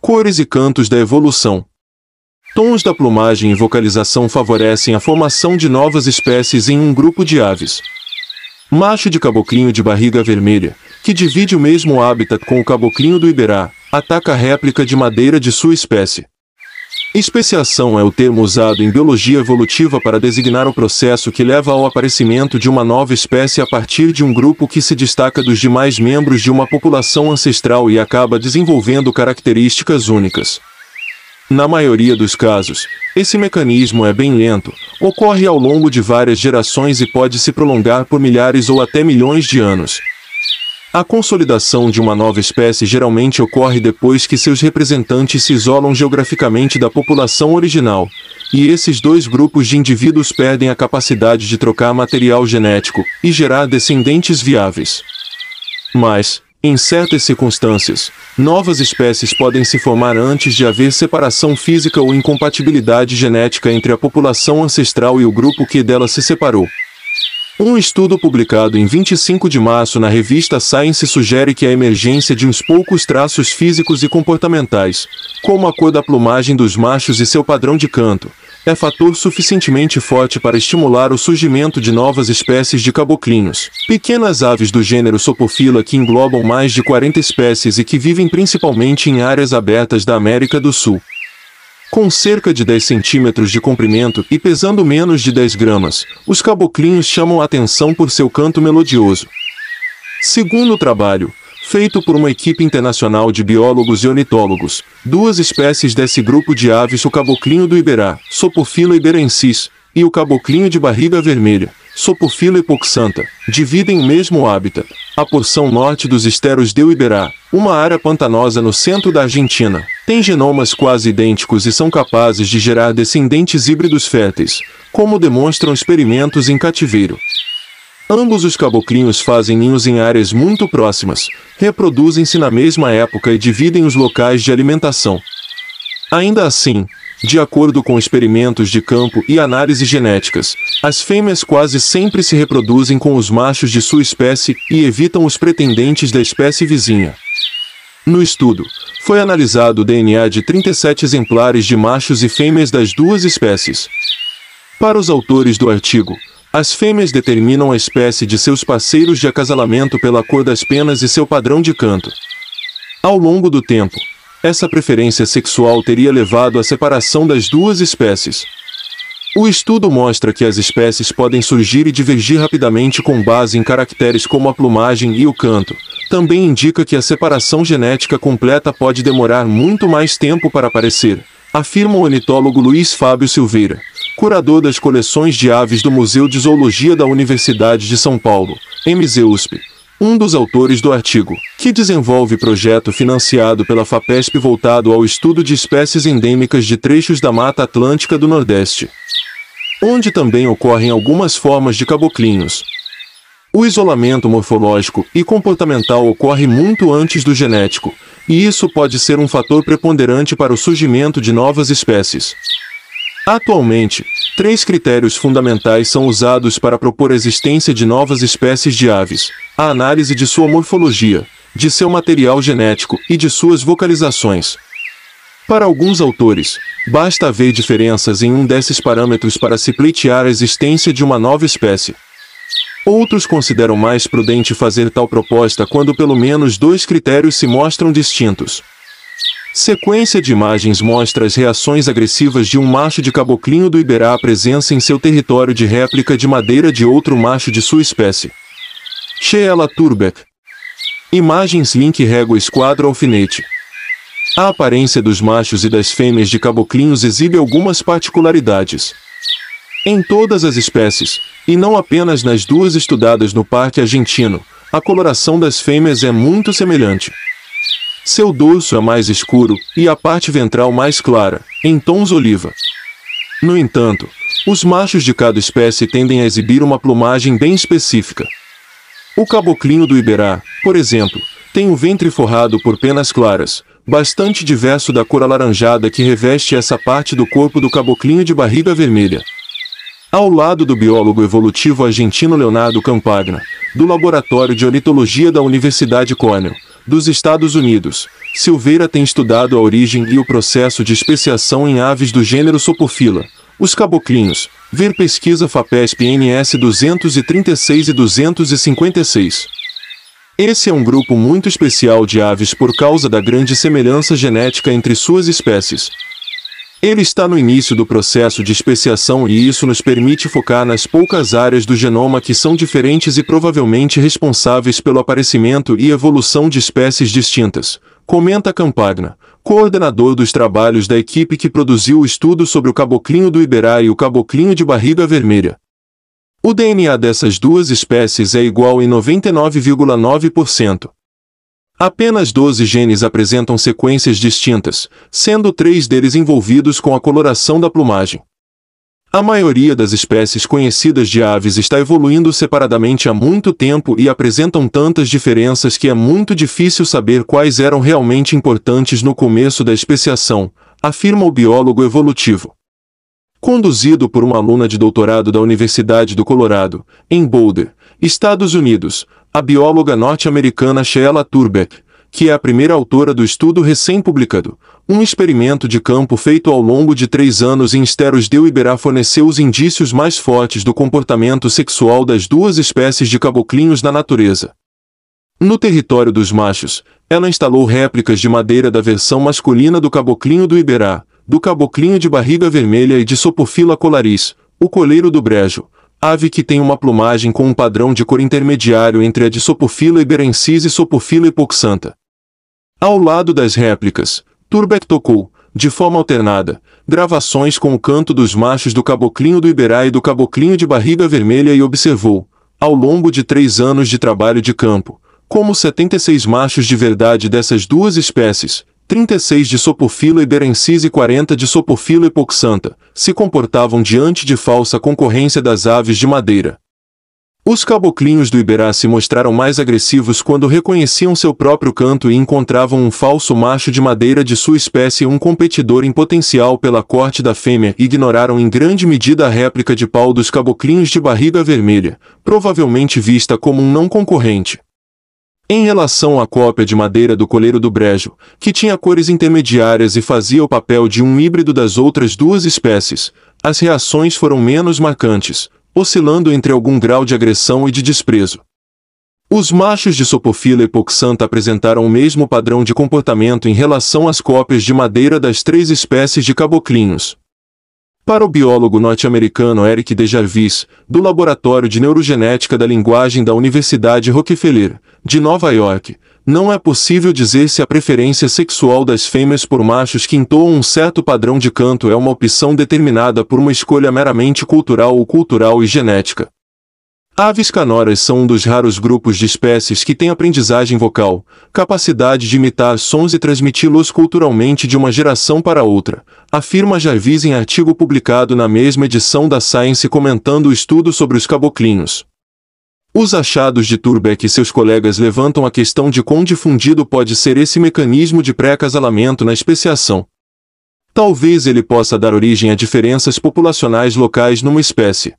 Cores e cantos da evolução. Tons da plumagem e vocalização favorecem a formação de novas espécies em um grupo de aves. Macho de caboclinho de barriga vermelha, que divide o mesmo hábitat com o caboclinho do Iberá, ataca a réplica de madeira de sua espécie. Especiação é o termo usado em biologia evolutiva para designar o processo que leva ao aparecimento de uma nova espécie a partir de um grupo que se destaca dos demais membros de uma população ancestral e acaba desenvolvendo características únicas. Na maioria dos casos, esse mecanismo é bem lento, ocorre ao longo de várias gerações e pode se prolongar por milhares ou até milhões de anos. A consolidação de uma nova espécie geralmente ocorre depois que seus representantes se isolam geograficamente da população original, e esses dois grupos de indivíduos perdem a capacidade de trocar material genético e gerar descendentes viáveis. Mas, em certas circunstâncias, novas espécies podem se formar antes de haver separação física ou incompatibilidade genética entre a população ancestral e o grupo que dela se separou. Um estudo publicado em 25 de março na revista Science sugere que a emergência de uns poucos traços físicos e comportamentais, como a cor da plumagem dos machos e seu padrão de canto, é fator suficientemente forte para estimular o surgimento de novas espécies de caboclinhos, pequenas aves do gênero Sopophila que englobam mais de 40 espécies e que vivem principalmente em áreas abertas da América do Sul. Com cerca de 10 centímetros de comprimento e pesando menos de 10 gramas, os caboclinhos chamam a atenção por seu canto melodioso. Segundo o trabalho, feito por uma equipe internacional de biólogos e ornitólogos, duas espécies desse grupo de aves, o caboclinho do Iberá, Sopophila iberensis, e o caboclinho de barriga vermelha, Sopophila hipoxantha, dividem o mesmo hábitat, a porção norte dos esteros do Iberá, uma área pantanosa no centro da Argentina. Têm genomas quase idênticos e são capazes de gerar descendentes híbridos férteis, como demonstram experimentos em cativeiro. Ambos os caboclinhos fazem ninhos em áreas muito próximas, reproduzem-se na mesma época e dividem os locais de alimentação. Ainda assim, de acordo com experimentos de campo e análises genéticas, as fêmeas quase sempre se reproduzem com os machos de sua espécie e evitam os pretendentes da espécie vizinha. No estudo, foi analisado o DNA de 37 exemplares de machos e fêmeas das duas espécies. Para os autores do artigo, as fêmeas determinam a espécie de seus parceiros de acasalamento pela cor das penas e seu padrão de canto. Ao longo do tempo, essa preferência sexual teria levado à separação das duas espécies. O estudo mostra que as espécies podem surgir e divergir rapidamente com base em caracteres como a plumagem e o canto. Também indica que a separação genética completa pode demorar muito mais tempo para aparecer, afirma o ornitólogo Luiz Fábio Silveira, curador das coleções de aves do Museu de Zoologia da Universidade de São Paulo, MZUSP, um dos autores do artigo, que desenvolve projeto financiado pela FAPESP voltado ao estudo de espécies endêmicas de trechos da Mata Atlântica do Nordeste, onde também ocorrem algumas formas de caboclinhos. O isolamento morfológico e comportamental ocorre muito antes do genético, e isso pode ser um fator preponderante para o surgimento de novas espécies. Atualmente, 3 critérios fundamentais são usados para propor a existência de novas espécies de aves: a análise de sua morfologia, de seu material genético e de suas vocalizações. Para alguns autores, basta haver diferenças em um desses parâmetros para se pleitear a existência de uma nova espécie. Outros consideram mais prudente fazer tal proposta quando pelo menos 2 critérios se mostram distintos. Sequência de imagens mostra as reações agressivas de um macho de caboclinho do Iberá à presença em seu território de réplica de madeira de outro macho de sua espécie. Sheila Turbeck. Imagens link régua esquadro alfinete. A aparência dos machos e das fêmeas de caboclinhos exibe algumas particularidades. Em todas as espécies, e não apenas nas 2 estudadas no Parque Argentino, a coloração das fêmeas é muito semelhante. Seu dorso é mais escuro e a parte ventral mais clara, em tons oliva. No entanto, os machos de cada espécie tendem a exibir uma plumagem bem específica. O caboclinho do Iberá, por exemplo, tem o ventre forrado por penas claras, bastante diverso da cor alaranjada que reveste essa parte do corpo do caboclinho de barriga vermelha. Ao lado do biólogo evolutivo argentino Leonardo Campagna, do Laboratório de Ornitologia da Universidade Cornell, dos Estados Unidos, Silveira tem estudado a origem e o processo de especiação em aves do gênero Sopofila, os caboclinhos. Ver pesquisa FAPESP NS 236 e 256. Esse é um grupo muito especial de aves por causa da grande semelhança genética entre suas espécies. Ele está no início do processo de especiação e isso nos permite focar nas poucas áreas do genoma que são diferentes e provavelmente responsáveis pelo aparecimento e evolução de espécies distintas, comenta Campagna, coordenador dos trabalhos da equipe que produziu o estudo sobre o caboclinho do Iberá e o caboclinho de barriga vermelha. O DNA dessas duas espécies é igual em 99,9%. Apenas 12 genes apresentam sequências distintas, sendo 3 deles envolvidos com a coloração da plumagem. A maioria das espécies conhecidas de aves está evoluindo separadamente há muito tempo e apresentam tantas diferenças que é muito difícil saber quais eram realmente importantes no começo da especiação, afirma o biólogo evolutivo. Conduzido por uma aluna de doutorado da Universidade do Colorado, em Boulder, Estados Unidos, a bióloga norte-americana Sheila Turbeck, que é a primeira autora do estudo recém-publicado, um experimento de campo feito ao longo de 3 anos em esteros de Iberá forneceu os indícios mais fortes do comportamento sexual das duas espécies de caboclinhos na natureza. No território dos machos, ela instalou réplicas de madeira da versão masculina do caboclinho do Iberá, do caboclinho de barriga vermelha e de Sopofila colaris, o coleiro do brejo, ave que tem uma plumagem com um padrão de cor intermediário entre a de Sopofila iberensis e Sopofila hipoxantha. Ao lado das réplicas, Turbeck tocou, de forma alternada, gravações com o canto dos machos do caboclinho do Iberá e do caboclinho de barriga vermelha e observou, ao longo de 3 anos de trabalho de campo, como 76 machos de verdade dessas duas espécies, 36 de Sopofila iberensis e 40 de Sopofila hipoxantha, se comportavam diante de falsa concorrência das aves de madeira. Os caboclinhos do Iberá se mostraram mais agressivos quando reconheciam seu próprio canto e encontravam um falso macho de madeira de sua espécie um competidor em potencial pela corte da fêmea e ignoraram em grande medida a réplica de pau dos caboclinhos de barriga vermelha, provavelmente vista como um não concorrente. Em relação à cópia de madeira do coleiro do brejo, que tinha cores intermediárias e fazia o papel de um híbrido das outras duas espécies, as reações foram menos marcantes, oscilando entre algum grau de agressão e de desprezo. Os machos de Sopofila hipoxantha apresentaram o mesmo padrão de comportamento em relação às cópias de madeira das 3 espécies de caboclinhos. Para o biólogo norte-americano Eric Dejarvis, do Laboratório de Neurogenética da Linguagem da Universidade Rockefeller, de Nova York, não é possível dizer se a preferência sexual das fêmeas por machos que entoam um certo padrão de canto é uma opção determinada por uma escolha meramente cultural ou cultural e genética. Aves canoras são um dos raros grupos de espécies que têm aprendizagem vocal, capacidade de imitar sons e transmiti-los culturalmente de uma geração para outra, afirma Jarvis em artigo publicado na mesma edição da Science comentando o estudo sobre os caboclinhos. Os achados de Turbeck e seus colegas levantam a questão de quão difundido pode ser esse mecanismo de pré-acasalamento na especiação. Talvez ele possa dar origem a diferenças populacionais locais numa espécie.